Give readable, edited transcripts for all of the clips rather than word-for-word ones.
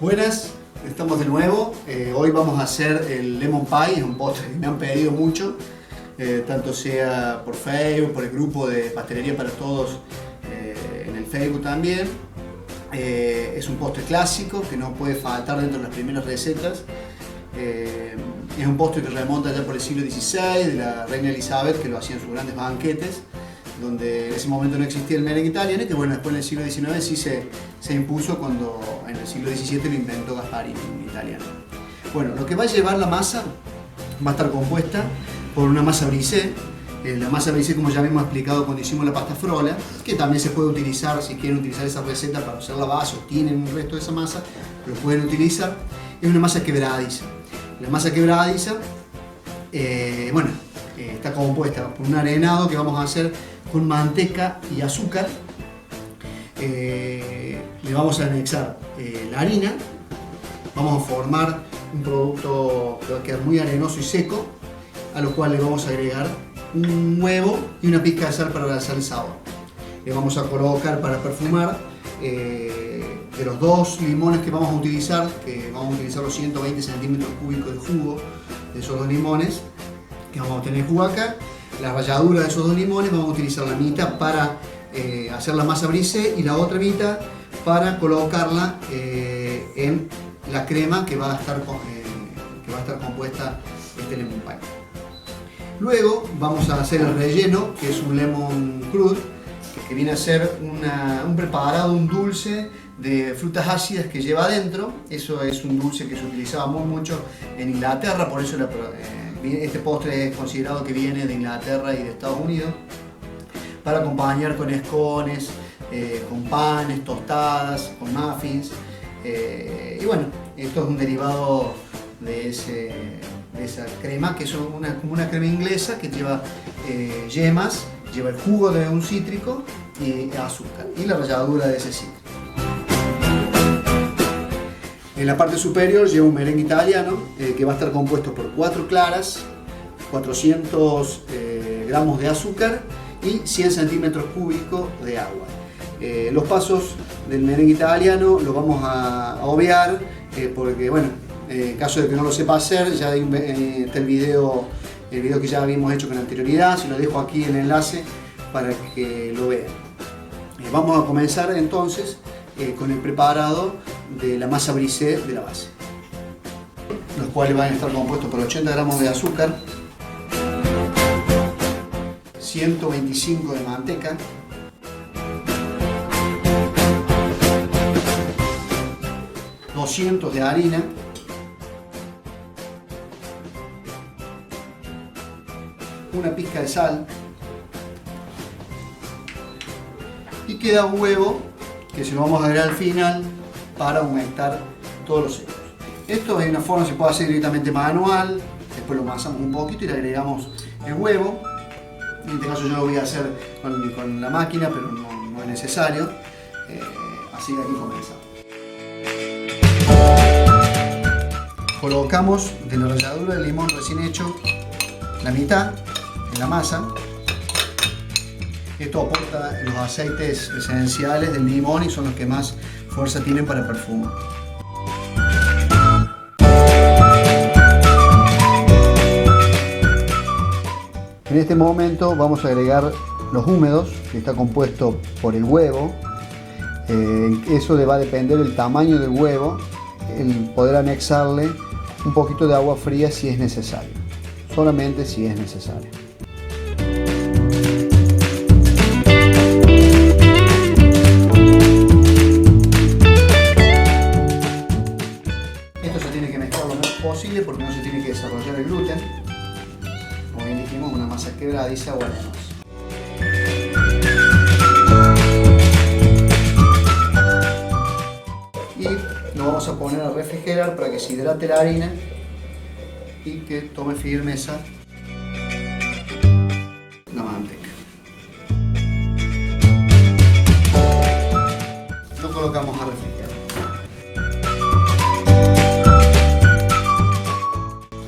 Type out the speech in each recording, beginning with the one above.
Buenas, estamos de nuevo. Hoy vamos a hacer el lemon pie, es un postre que me han pedido mucho, tanto sea por Facebook, por el grupo de Pastelería para Todos en el Facebook también. Es un postre clásico que no puede faltar dentro de las primeras recetas. Es un postre que remonta ya por el siglo XVI, de la reina Elizabeth, que lo hacía en sus grandes banquetes, donde en ese momento no existía el merengue italiano, que bueno, después en el siglo XIX sí se impuso cuando en el siglo XVII lo inventó Gasparini, un italiano. Bueno, lo que va a llevar la masa va a estar compuesta por una masa brisé. La masa brisé, como ya habíamos explicado cuando hicimos la pasta frola, que también se puede utilizar si quieren utilizar esa receta para hacer la base o tienen un resto de esa masa, lo pueden utilizar. Es una masa quebradiza. La masa quebradiza, está compuesta por un arenado que vamos a hacer con manteca y azúcar. Le vamos a anexar la harina. Vamos a formar un producto que va a quedar muy arenoso y seco, a lo cual le vamos a agregar un huevo y una pizca de sal para realzar el sabor. Le vamos a colocar para perfumar de los 2 limones que vamos a utilizar los 120 centímetros cúbicos de jugo de esos 2 limones que vamos a tener jugo acá. La ralladura de esos 2 limones vamos a utilizar la mitad para hacer la masa brisé y la otra mitad para colocarla en la crema que va a estar compuesta este lemon pie. Luego vamos a hacer el relleno, que es un lemon curd, que viene a ser un preparado, un dulce de frutas ácidas que lleva adentro. Eso es un dulce que se utilizaba mucho en Inglaterra, por eso este postre es considerado que viene de Inglaterra y de Estados Unidos, para acompañar con escones, con panes, tostadas, con muffins. Y bueno, esto es un derivado de esa crema, que es como una crema inglesa que lleva yemas, lleva el jugo de un cítrico y azúcar y la ralladura de ese cítrico. En la parte superior lleva un merengue italiano que va a estar compuesto por 4 claras, 400 gramos de azúcar y 100 centímetros cúbicos de agua. Los pasos del merengue italiano los vamos a obviar porque, bueno, en caso de que no lo sepa hacer, ya está el video que ya habíamos hecho con anterioridad. Se lo dejo aquí el enlace para que lo vean. Vamos a comenzar entonces con el preparado de la masa brisé de la base, los cuales van a estar compuestos por 80 gramos de azúcar, 125 de manteca, 200 de harina, una pizca de sal y queda un huevo que se lo vamos a agregar al final para aumentar todos los secos. Esto de una forma se puede hacer directamente manual, después lo amasamos un poquito y le agregamos el huevo. En este caso yo lo voy a hacer con la máquina, pero no es necesario. Así que aquí comenzamos. Colocamos de la ralladura del limón recién hecho la mitad en la masa. Esto aporta los aceites esenciales del limón y son los que más fuerza tienen para perfumar. En este momento vamos a agregar los húmedos, que está compuesto por el huevo. Eso va a depender del tamaño del huevo, el poder anexarle un poquito de agua fría si es necesario, solamente si es necesario. Esto se tiene que mezclar lo más posible porque no se tiene que desarrollar el gluten. Como bien dijimos, una masa quebradiza o arenosa. Y lo vamos a poner a refrigerar para que se hidrate la harina y que tome firmeza la manteca. Lo colocamos a refrigerar.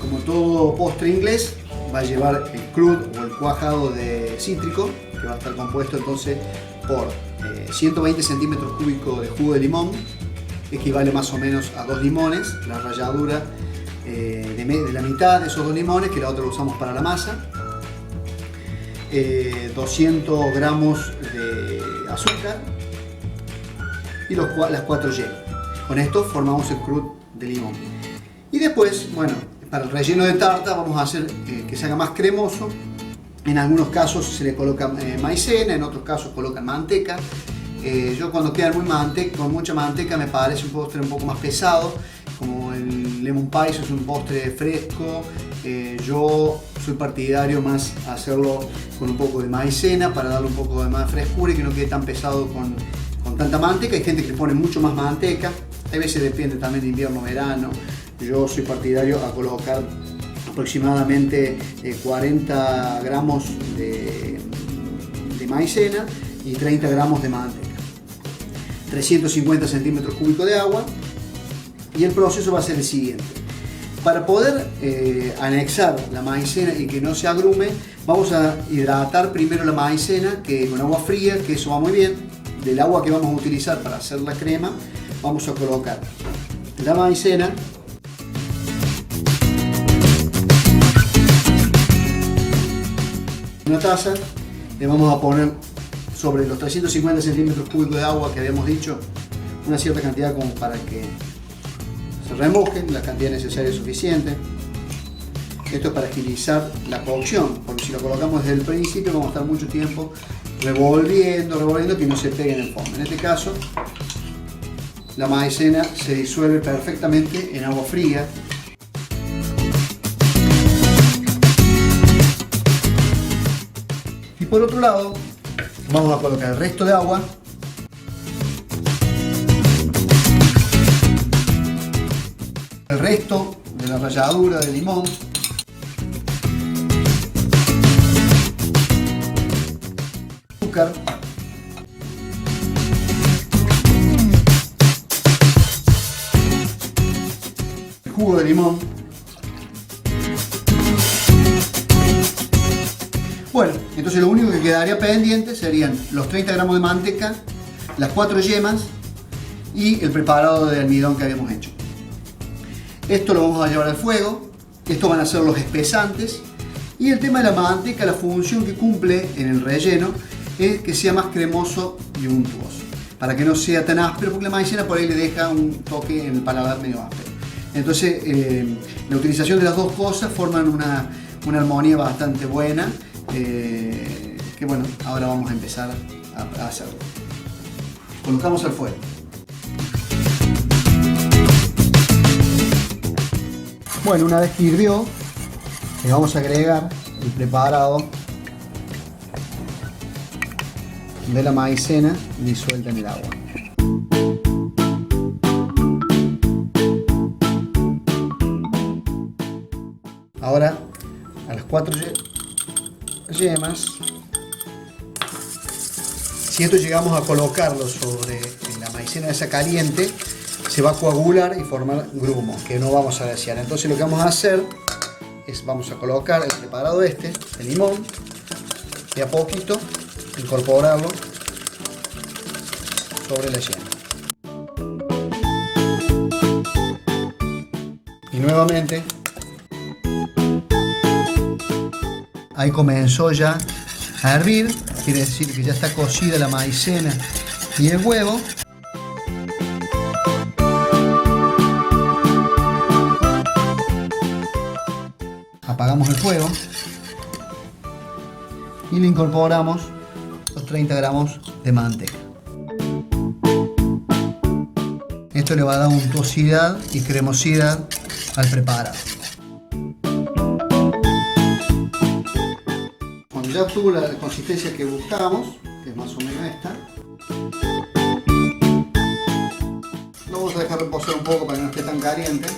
Como todo postre inglés, va a llevar el crud o el cuajado de cítrico, que va a estar compuesto entonces por 120 centímetros cúbicos de jugo de limón, equivale más o menos a 2 limones, la ralladura de la mitad de esos 2 limones, que la otra lo usamos para la masa. 200 gramos de azúcar y las 4 yemas. Con esto formamos el crud de limón. Y después, bueno, para el relleno de tarta vamos a hacer que se haga más cremoso. En algunos casos se le coloca maicena, en otros casos colocan manteca. Yo cuando queda con mucha manteca me parece un postre un poco más pesado. Como el lemon pie es un postre fresco, yo soy partidario más hacerlo con un poco de maicena para darle un poco de más frescura y que no quede tan pesado con tanta manteca. Hay gente que le pone mucho más manteca, a veces depende también de invierno o verano. Yo soy partidario a colocar aproximadamente 40 gramos de maicena y 30 gramos de manteca, 350 centímetros cúbicos de agua. Y el proceso va a ser el siguiente. Para poder anexar la maicena y que no se agrume, vamos a hidratar primero la maicena con agua fría, que eso va muy bien. Del agua que vamos a utilizar para hacer la crema, vamos a colocar la maicena, en una taza, le vamos a poner sobre los 350 centímetros cúbicos de agua que habíamos dicho, una cierta cantidad como para que se remojen, la cantidad necesaria es suficiente. Esto es para agilizar la cocción, porque si lo colocamos desde el principio vamos a estar mucho tiempo revolviendo que no se pegue en el fondo. En este caso, la maicena se disuelve perfectamente en agua fría. Y por otro lado, vamos a colocar el resto de agua. El resto de la ralladura de limón. Azúcar. El jugo de limón. Bueno, entonces lo único que quedaría pendiente serían los 30 gramos de manteca, las 4 yemas y el preparado de almidón que habíamos hecho. Esto lo vamos a llevar al fuego, estos van a ser los espesantes, y el tema de la manteca, la función que cumple en el relleno es que sea más cremoso y untuoso, para que no sea tan áspero, porque la maicena por ahí le deja un toque en el paladar medio áspero. Entonces la utilización de las dos cosas forman una armonía bastante buena, que bueno, ahora vamos a empezar a hacerlo. Colocamos al fuego. Bueno, una vez que hirvió, le vamos a agregar el preparado de la maicena disuelta en el agua. Ahora a las 4 yemas. Si esto llegamos a colocarlo sobre la maicena esa caliente, se va a coagular y formar grumo, que no vamos a desear. Entonces lo que vamos a hacer es, vamos a colocar el preparado el limón, y a poquito incorporarlo sobre la yema. Y nuevamente, ahí comenzó ya a hervir, quiere decir que ya está cocida la maicena y el huevo. Apagamos el fuego y le incorporamos los 30 gramos de manteca. Esto le va a dar untuosidad y cremosidad al preparado. Cuando ya obtuvo la consistencia que buscábamos, que es más o menos esta, lo vamos a dejar reposar un poco para que no esté tan caliente.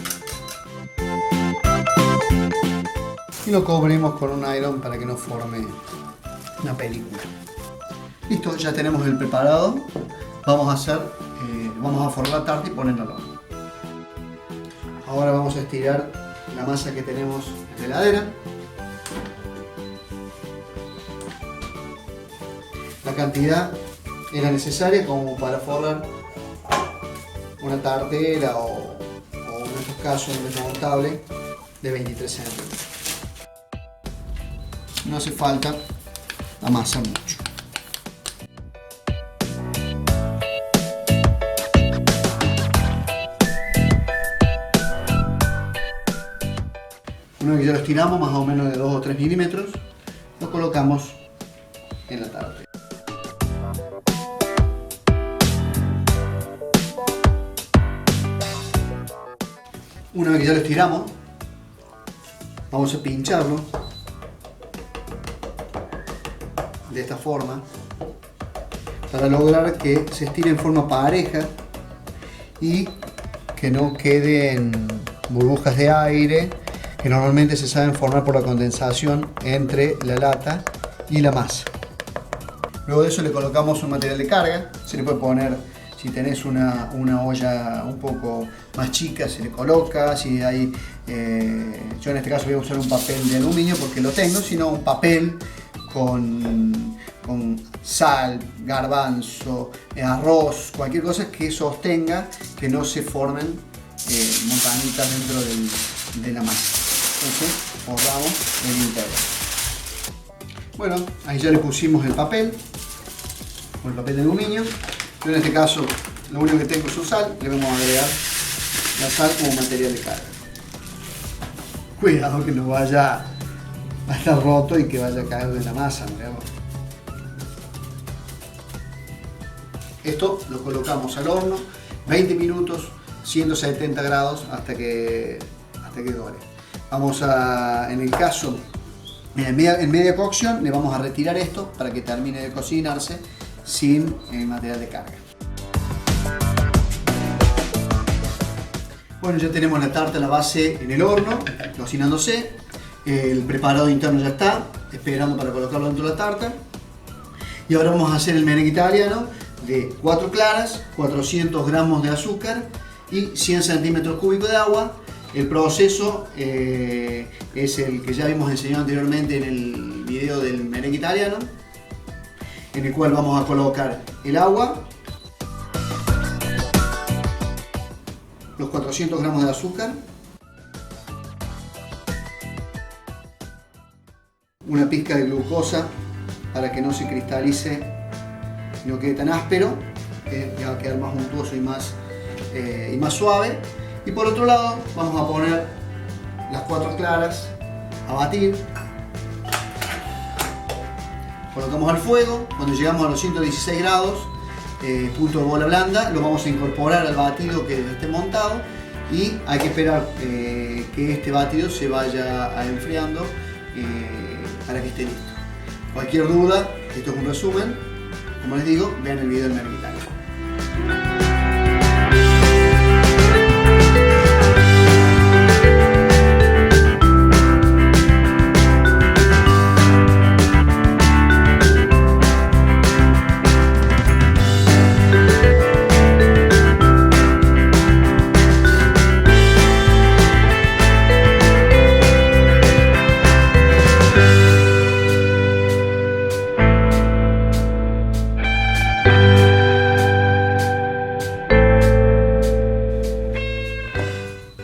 Y lo cubrimos con un nylon para que no forme una película. Listo, ya tenemos el preparado. Vamos a forrar la tarta y ponerla al horno. Ahora vamos a estirar la masa que tenemos en la heladera. La cantidad era necesaria como para forrar una tartera o en estos casos un desmontable de 23 centímetros. No hace falta amasar mucho. Una vez que ya lo estiramos más o menos de 2 o 3 milímetros, lo colocamos en la tartera. Una vez que ya lo estiramos, vamos a pincharlo de esta forma para lograr que se estire en forma pareja y que no queden burbujas de aire que normalmente se saben formar por la condensación entre la lata y la masa. Luego de eso le colocamos un material de carga. Se le puede poner, si tenés una olla un poco más chica, se le coloca. Si hay, yo en este caso voy a usar un papel de aluminio porque lo tengo, sino un papel con sal, garbanzo, arroz, cualquier cosa que sostenga que no se formen montañitas dentro de la masa. Entonces forramos el interior. Bueno, ahí ya le pusimos el papel, con el papel de aluminio. Yo en este caso lo único que tengo es sal, le vamos a agregar la sal como material de carga. Cuidado que no vaya a estar roto y que vaya a caer de la masa, ¿no? Esto lo colocamos al horno, 20 minutos, 170 grados hasta que dore. Vamos a, en el caso, en media cocción, le vamos a retirar esto para que termine de cocinarse sin material de carga. Bueno, ya tenemos la tarta, la base en el horno, cocinándose. El preparado interno ya está, esperando para colocarlo dentro de la tarta. Y ahora vamos a hacer el merengue italiano de 4 claras, 400 gramos de azúcar y 100 centímetros cúbicos de agua. El proceso es el que ya habíamos enseñado anteriormente en el video del merengue italiano, en el cual vamos a colocar el agua, los 400 gramos de azúcar, una pizca de glucosa para que no se cristalice y no quede tan áspero, que va a quedar más untuoso y más suave. Y por otro lado vamos a poner las 4 claras a batir. Colocamos al fuego. Cuando llegamos a los 116 grados, punto de bola blanda, lo vamos a incorporar al batido que esté montado y hay que esperar que este batido se vaya enfriando para que esté listo. Cualquier duda, esto es un resumen. Como les digo, vean el video del merengue italiano.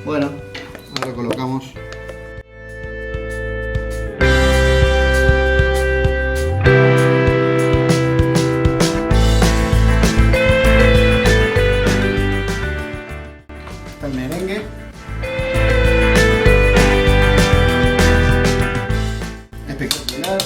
Bueno, ahora colocamos el merengue. Espectacular.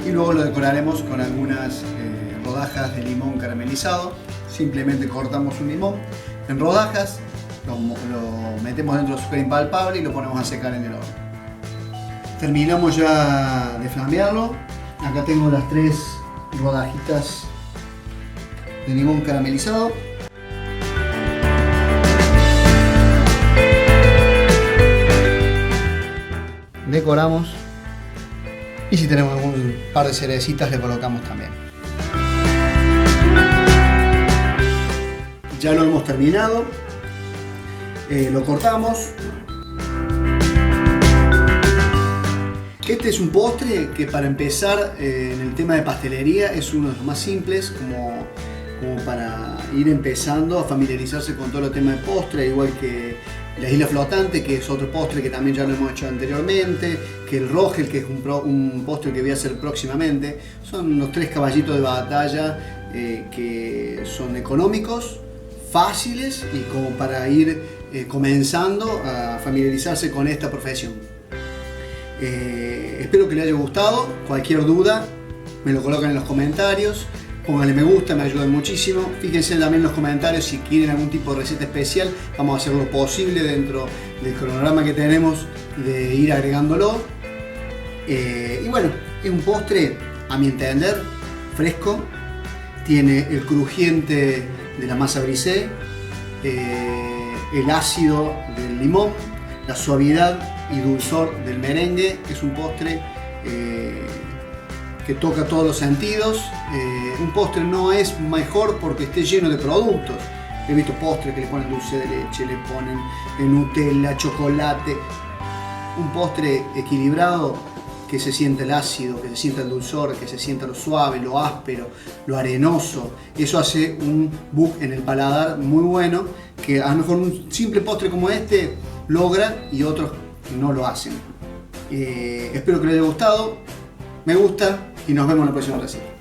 Y luego lo decoraremos con algunas rodajas de limón caramelizado. Simplemente cortamos un limón en rodajas, lo metemos dentro del azúcar impalpable y lo ponemos a secar en el horno. Terminamos ya de flamearlo. Acá tengo las 3 rodajitas de limón caramelizado. Decoramos y si tenemos algún par de cerecitas le colocamos también. Ya lo hemos terminado, lo cortamos. Este es un postre que para empezar en el tema de pastelería es uno de los más simples, como para ir empezando a familiarizarse con todo el tema de postre, igual que la isla flotante, que es otro postre que también ya lo hemos hecho anteriormente, que el Rogel, que es un postre que voy a hacer próximamente. Son los 3 caballitos de batalla que son económicos, fáciles y como para ir comenzando a familiarizarse con esta profesión. Espero que les haya gustado. Cualquier duda me lo colocan en los comentarios, pónganle me gusta, me ayudan muchísimo. Fíjense también en los comentarios si quieren algún tipo de receta especial, vamos a hacer lo posible dentro del cronograma que tenemos de ir agregándolo. Y bueno, es un postre a mi entender fresco, tiene el crujiente de la masa brisé, el ácido del limón, la suavidad y dulzor del merengue. Es un postre que toca todos los sentidos. Un postre no es mejor porque esté lleno de productos. He visto postres que le ponen dulce de leche, le ponen Nutella, chocolate. Un postre equilibrado, que se sienta el ácido, que se sienta el dulzor, que se sienta lo suave, lo áspero, lo arenoso. Eso hace un book en el paladar muy bueno, que a lo mejor un simple postre como este logra y otros no lo hacen. Espero que les haya gustado, me gusta y nos vemos en la próxima receta.